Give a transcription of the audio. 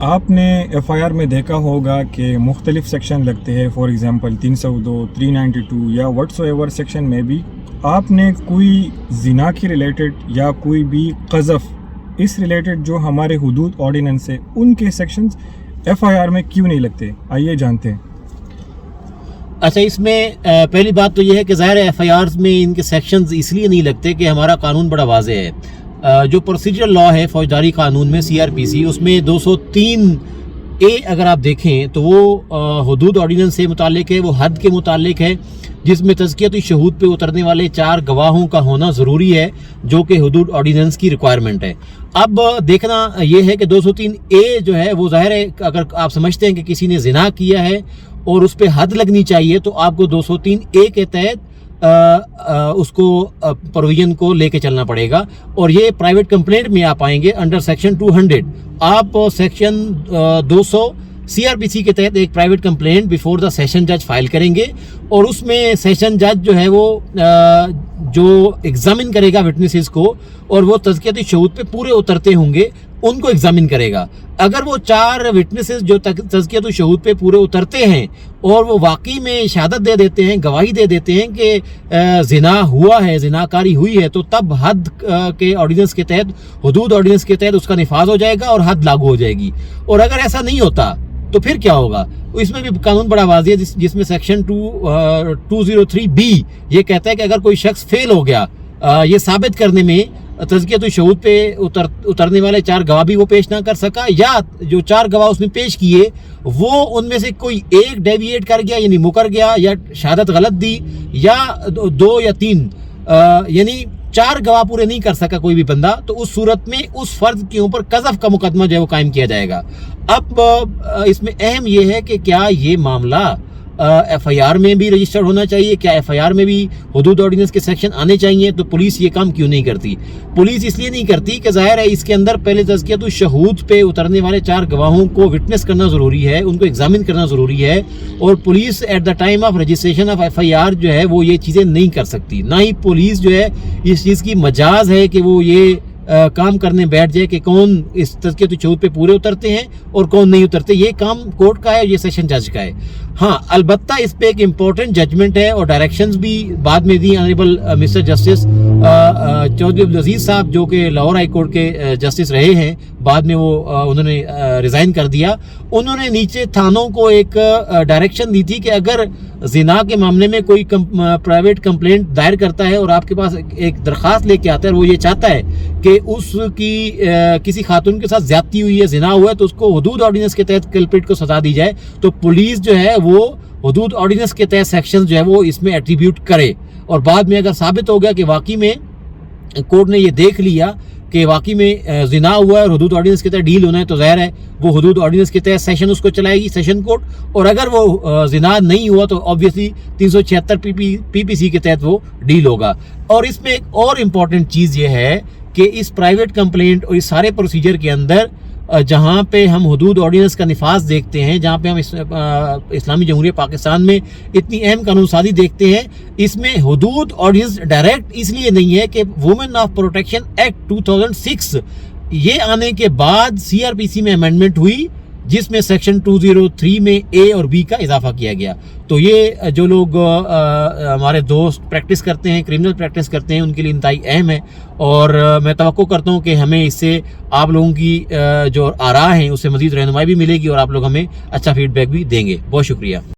آپ نے F I are میں دیکھا ہوگا کہ مختلف سیکشن لگتے ہیں، فار ایگزامپل 302، 392 یا وٹس ایور سیکشن میں بھی آپ نے کوئی زنا کے ریلیٹڈ یا کوئی بھی قذف اس ریلیٹڈ جو ہمارے حدود آرڈیننس ہے ان کے سیکشنز ایف آئی آر میں کیوں نہیں لگتے؟ آئیے جانتے ہیں۔ اچھا، اس میں پہلی بات تو یہ ہے کہ ظاہر ایف آئی آرز میں ان کے سیکشنز اس لیے نہیں لگتے کہ ہمارا قانون بڑا واضح ہے۔ جو پروسیجرل لا ہے فوجداری قانون میں CRPC، اس میں 203A اگر آپ دیکھیں تو وہ حدود آرڈیننس سے متعلق ہے، وہ حد کے متعلق ہے، جس میں تزکیتی شہود پہ اترنے والے 4 گواہوں کا ہونا ضروری ہے، جو کہ حدود آرڈیننس کی ریکوائرمنٹ ہے۔ اب دیکھنا یہ ہے کہ 203A جو ہے وہ ظاہر ہے اگر آپ سمجھتے ہیں کہ کسی نے زنا کیا ہے اور اس پہ حد لگنی چاہیے تو آپ کو 203A کے تحت اس کو پروویژن کو لے کے چلنا پڑے گا، اور یہ پرائیویٹ کمپلینٹ میں آپ آئیں گے انڈر سیکشن 200۔ آپ سیکشن 200 CRPC کے تحت ایک private complaint before the session جج فائل کریں گے، اور اس میں سیشن جج جو ہے وہ جو ایگزامن کرے گا وٹنسز کو، اور وہ تزکیتی شہود پہ پورے اترتے ہوں گے ان کو ایگزامن کرے گا۔ اگر وہ 4 وٹنسز جو تزکیتی شہود پہ پورے اترتے ہیں اور وہ واقعی میں شہادت دے دیتے ہیں، گواہی دے دیتے ہیں کہ زنا ہوا ہے، زنا کاری ہوئی ہے، تو تب حد کے آرڈیننس کے تحت، حدود آرڈیننس کے تحت اس کا نفاذ ہو جائے گا اور حد لاگو ہو جائے گی۔ اور اگر ایسا نہیں ہوتا تو پھر کیا ہوگا؟ اس میں بھی قانون بڑا واضح ہے، جس میں سیکشن 203B یہ کہتا ہے کہ اگر کوئی شخص فیل ہو گیا یہ ثابت کرنے میں تزکیۃ الشہود پہ اترنے والے 4 گواہ بھی وہ پیش نہ کر سکا، یا جو 4 گواہ اس میں پیش کیے وہ ان میں سے کوئی ایک ڈیویٹ کر گیا، یعنی مکر گیا، یا شہادت غلط دی، یا 2 یا 3 یعنی 4 گواہ پورے نہیں کر سکا کوئی بھی بندہ، تو اس صورت میں اس فرد کے اوپر قذف کا مقدمہ جو ہے وہ قائم کیا جائے گا۔ اب اس میں اہم یہ ہے کہ کیا یہ معاملہ ایف آئی آر میں بھی رجسٹر ہونا چاہیے، کیا ایف آئی آر میں بھی حدود آرڈیننس کے سیکشن آنے چاہیے؟ تو پولیس یہ کام کیوں نہیں کرتی؟ پولیس اس لیے نہیں کرتی کہ ظاہر ہے اس کے اندر پہلے تزکیۃ الشہود پہ اترنے والے 4 گواہوں کو وٹنس کرنا ضروری ہے، ان کو ایگزامن کرنا ضروری ہے، اور police at the time of registration of F I R جو ہے وہ یہ چیزیں نہیں کر سکتی۔ نہ ہی پولیس جو ہے اس چیز کی مجاز ہے کہ وہ یہ کام کرنے بیٹھ جائے کہ کون اس تزکیۃ الشہود پہ پورے اترتے ہیں اور کون نہیں اترتے۔ یہ کام کورٹ کا ہے، یہ سیشن جج کا ہے۔ ہاں، البتہ اس پہ ایک امپورٹنٹ ججمنٹ ہے اور ڈائریکشنز بھی بعد میں the honourable mister justice Chaudhry Abdul Aziz صاحب، جو کہ لاہور ہائی کورٹ کے جسٹس رہے ہیں، بعد میں وہ انہوں نے ریزائن کر دیا۔ انہوں نے نیچے تھانوں کو ایک ڈائریکشن دی تھی کہ اگر زنا کے معاملے میں کوئی پرائیویٹ کمپلینٹ دائر کرتا ہے اور آپ کے پاس ایک درخواست لے کے آتا ہے اور وہ یہ چاہتا ہے کہ اس کی کسی خاتون کے ساتھ زیادتی ہوئی ہے، زنا ہوا ہے، تو اس کو حدود آرڈیننس کے تحت کلپریٹ کو سزا دی جائے، تو پولیس جو ہے وہ حدود آرڈیننس کے تحت سیکشن جو ہے وہ اس میں ایٹریبیوٹ کرے۔ اور بعد میں اگر ثابت ہو گیا کہ واقعی میں کورٹ نے یہ دیکھ لیا کہ واقعی میں زنا ہوا ہے اور حدود آرڈیننس کے تحت ڈیل ہونا ہے، تو ظاہر ہے وہ حدود آرڈیننس کے تحت سیشن اس کو چلائے گی، سیشن کورٹ۔ اور اگر وہ زنا نہیں ہوا تو آبویسلی 376 PPC کے تحت وہ ڈیل ہوگا۔ اور اس میں ایک اور امپورٹنٹ چیز یہ ہے کہ اس پرائیویٹ کمپلینٹ اور اس سارے پروسیجر کے اندر جہاں پہ ہم حدود آرڈیننس کا نفاذ دیکھتے ہیں، جہاں پہ ہم اسلامی جمہوریہ پاکستان میں اتنی اہم قانون سازی دیکھتے ہیں، اس میں حدود آرڈیننس ڈائریکٹ اس لیے نہیں ہے کہ وومن آف پروٹیکشن ایکٹ 2006 یہ آنے کے بعد CRPC میں امینڈمنٹ ہوئی، جس میں سیکشن 203 میں A اور B کا اضافہ کیا گیا۔ تو یہ جو لوگ ہمارے دوست پریکٹس کرتے ہیں، کرمنل پریکٹس کرتے ہیں، ان کے لیے انتہائی اہم ہے، اور میں توقع کرتا ہوں کہ ہمیں اس سے آپ لوگوں کی جو آراء ہیں اس سے مزید رہنمائی بھی ملے گی، اور آپ لوگ ہمیں اچھا فیڈ بیک بھی دیں گے۔ بہت شکریہ۔